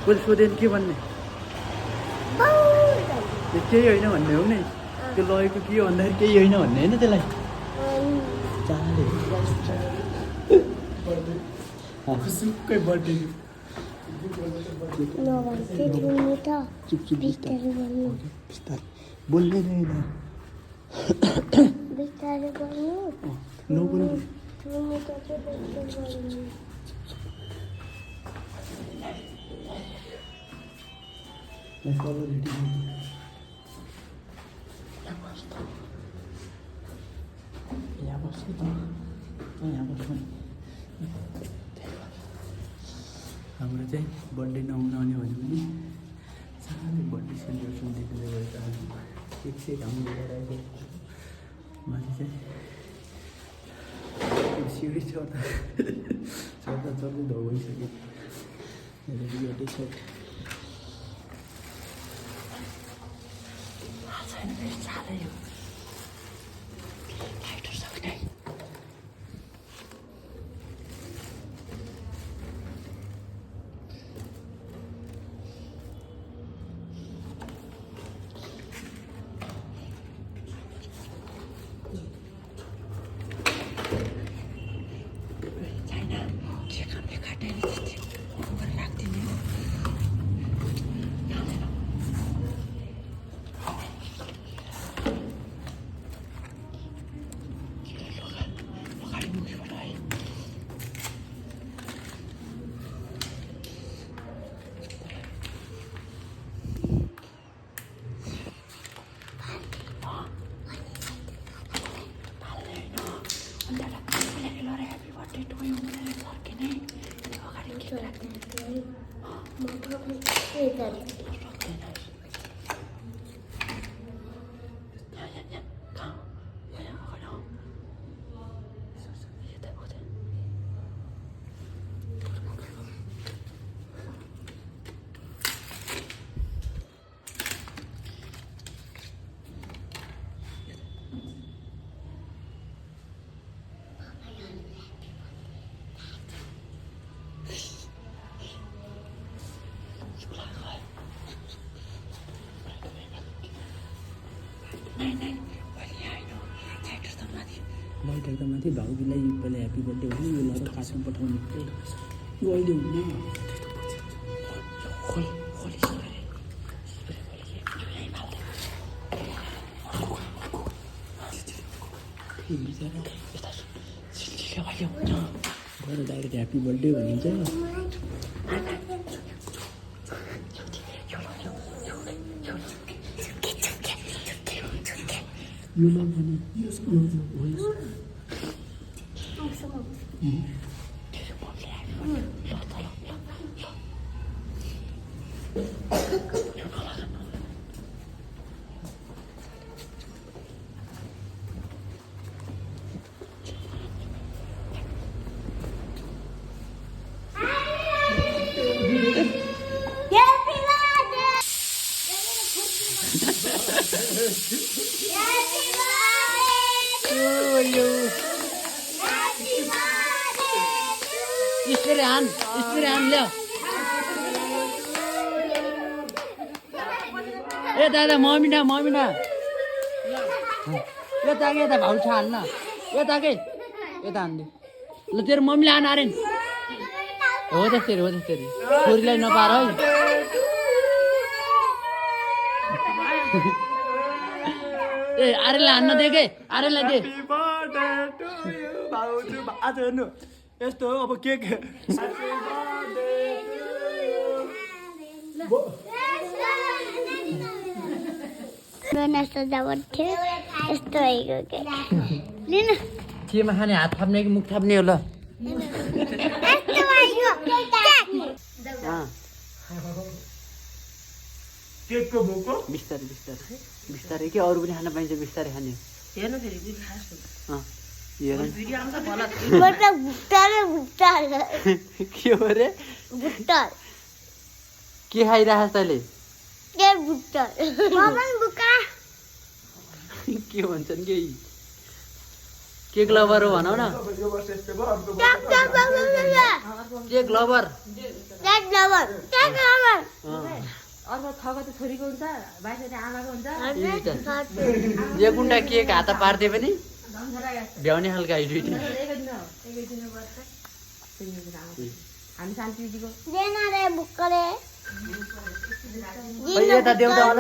कसले सोधेन के भन्ने केही होइन भन्ने हो नि त्यो लगेको के हो भन्दाखेरि केही होइन भन्ने होइन त्यसलाई खुसुक्कै बर्थडे चुप चुप बिस्तारै बोल्ने रहेन नबोल्नु यहाँ बस्नु त यहाँ बस्नु हाम्रो चाहिँ बर्थडे नहुन आउने भन्यो भने सानो बर्थडे सेलिब्रेसन देखेर गएर एक हाम्रो गराएको माथि चाहिँ सिँढी चढ्दा चढ्दै धो भइसक्यो एउटै सेट साह्रै हो लाइटहरू सक्ने लाइट एकदम माथि भाउजूलाई पहिला ह्याप्पी बर्थडे हुने यो लगाएर काट्नु पठाउने यो अहिले हुने गएर डाइरेक्ट ह्याप्पी बर्थडे भनिन्छ यो लग भने स्पिरियान ल्या ए दादा मम्मीना यता भाउ छ हाल्न यताकै यता हान्ने ल तेरो मम्मीले आन अरे हो त्यस्तै छोरीलाई नपार है ए आरेलाई हान्न दे के आरेलाई दे आज हेर्नु यस्तो हो अब केक केमा खाने हात थाप्ने कि मुख थाप्ने हो ल केकको भोको बिस्तारै के अरू पनि खान पाइन्छ बिस्तारै खाने हेर्न फेरि के हो रे के खाइरहेछ तैँले के भन्छन् के केक लभर हो भनौ न केक लभर अर्को छको त छोरीको हुन्छ 22 आमाको हुन्छ यो गुन्डा केक हात पार्थे पनि झन्झरा गाछ भ्याउने खालको आइडु एकै दिन पर्छ हामी शान्ति दिदीको यता देऊ त होला